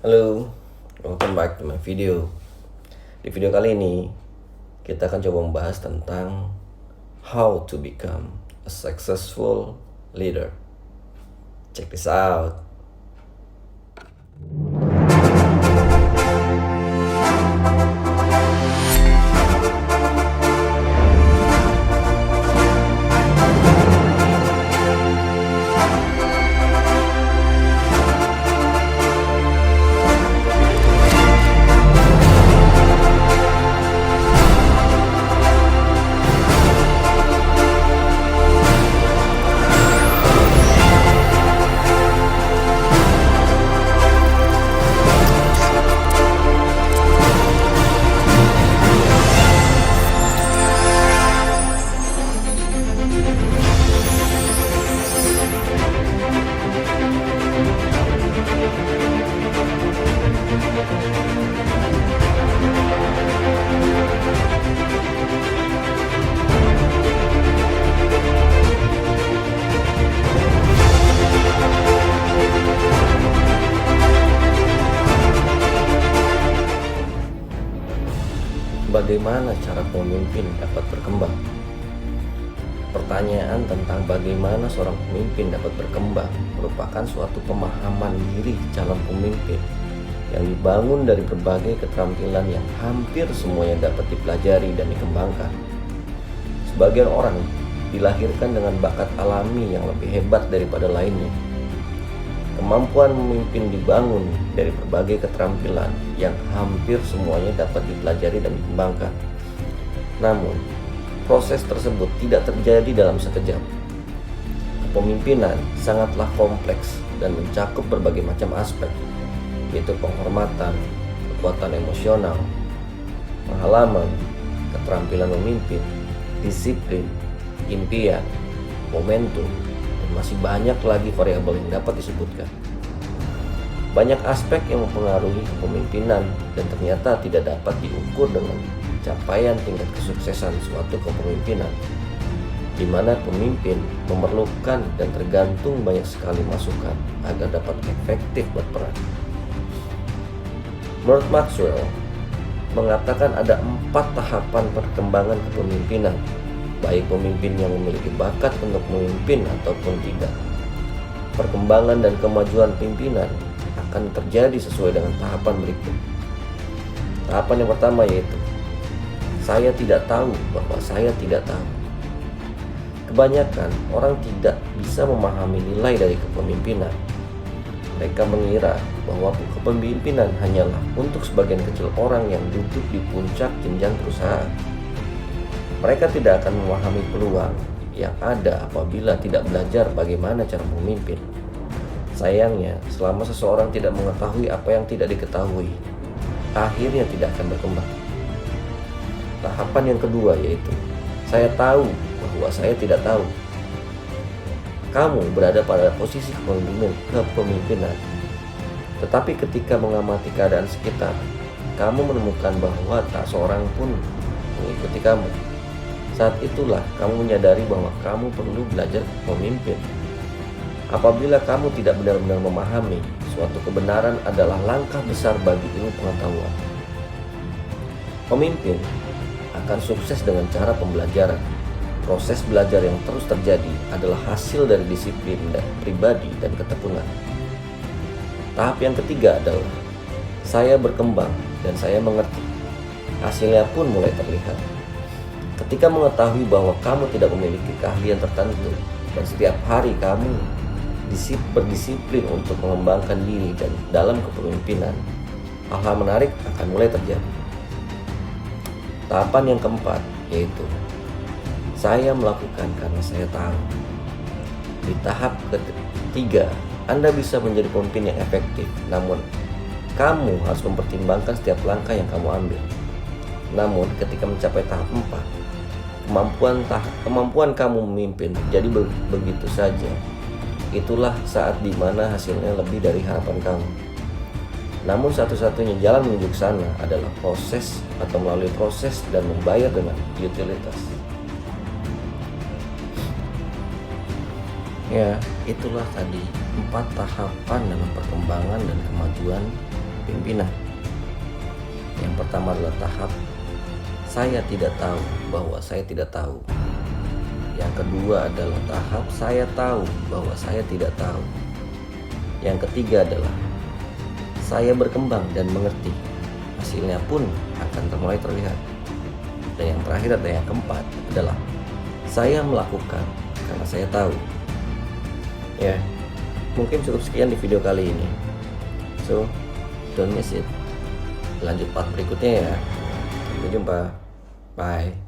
Halo, welcome back to my video. Di video kali ini, kita akan coba membahas tentang how to become a successful leader. Check this out. Bagaimana cara pemimpin dapat berkembang? Pertanyaan tentang bagaimana seorang pemimpin dapat berkembang merupakan suatu pemahaman diri calon pemimpin yang dibangun dari berbagai keterampilan yang hampir semuanya dapat dipelajari dan dikembangkan. Sebagian orang dilahirkan dengan bakat alami yang lebih hebat daripada lainnya. Kemampuan memimpin dibangun dari berbagai keterampilan yang hampir semuanya dapat dipelajari dan dikembangkan. Namun, proses tersebut tidak terjadi dalam sekejap. Kepemimpinan sangatlah kompleks dan mencakup berbagai macam aspek, yaitu penghormatan, kekuatan emosional, pengalaman, keterampilan memimpin, disiplin, impian, momentum, masih banyak lagi variabel yang dapat disebutkan. Banyak aspek yang mempengaruhi kepemimpinan dan ternyata tidak dapat diukur dengan capaian tingkat kesuksesan suatu kepemimpinan, di mana pemimpin memerlukan dan tergantung banyak sekali masukan agar dapat efektif berperan. Menurut Maxwell, mengatakan ada 4 tahapan perkembangan kepemimpinan, baik pemimpin yang memiliki bakat untuk memimpin ataupun tidak. Perkembangan dan kemajuan pimpinan akan terjadi sesuai dengan tahapan berikut. Tahapan yang pertama yaitu saya tidak tahu bahwa saya tidak tahu. Kebanyakan orang tidak bisa memahami nilai dari kepemimpinan. Mereka mengira bahwa kepemimpinan hanyalah untuk sebagian kecil orang yang duduk di puncak jenjang perusahaan. Mereka tidak akan memahami peluang yang ada apabila tidak belajar bagaimana cara memimpin. Sayangnya, selama seseorang tidak mengetahui apa yang tidak diketahui, akhirnya tidak akan berkembang. Tahapan yang kedua yaitu, saya tahu bahwa saya tidak tahu. Kamu berada pada posisi kepemimpinan. Tetapi ketika mengamati keadaan sekitar, kamu menemukan bahwa tak seorang pun mengikuti kamu. Saat itulah kamu menyadari bahwa kamu perlu belajar memimpin. Apabila kamu tidak benar-benar memahami, suatu kebenaran adalah langkah besar bagi ilmu pengetahuan. Pemimpin akan sukses dengan cara pembelajaran. Proses belajar yang terus terjadi adalah hasil dari disiplin dan pribadi dan ketekunan. Tahap yang ketiga adalah saya berkembang dan saya mengerti. Hasilnya pun mulai terlihat. Ketika mengetahui bahwa kamu tidak memiliki keahlian tertentu dan setiap hari kamu berdisiplin untuk mengembangkan diri dan dalam kepemimpinan, hal-hal menarik akan mulai terjadi. Tahapan yang keempat yaitu saya melakukan karena saya tahu. Di tahap ketiga, Anda bisa menjadi pemimpin yang efektif, namun kamu harus mempertimbangkan setiap langkah yang kamu ambil. Namun ketika mencapai tahap 4, kemampuan kamu memimpin jadi begitu saja. Itulah saat dimana hasilnya lebih dari harapan kamu. Namun satu-satunya jalan menuju ke sana adalah proses atau melalui proses dan membayar dengan utilitas. Ya, itulah tadi 4 tahapan dalam perkembangan dan kemajuan kepemimpinan. Yang pertama adalah tahap saya tidak tahu bahwa saya tidak tahu. Yang kedua adalah tahap saya tahu bahwa saya tidak tahu. Yang ketiga adalah saya berkembang dan mengerti. Hasilnya pun akan mulai terlihat. Dan yang terakhir adalah yang keempat adalah saya melakukan karena saya tahu. Ya, mungkin cukup sekian di video kali ini. So, don't miss it. Lanjut part berikutnya ya. Sampai jumpa. Bye.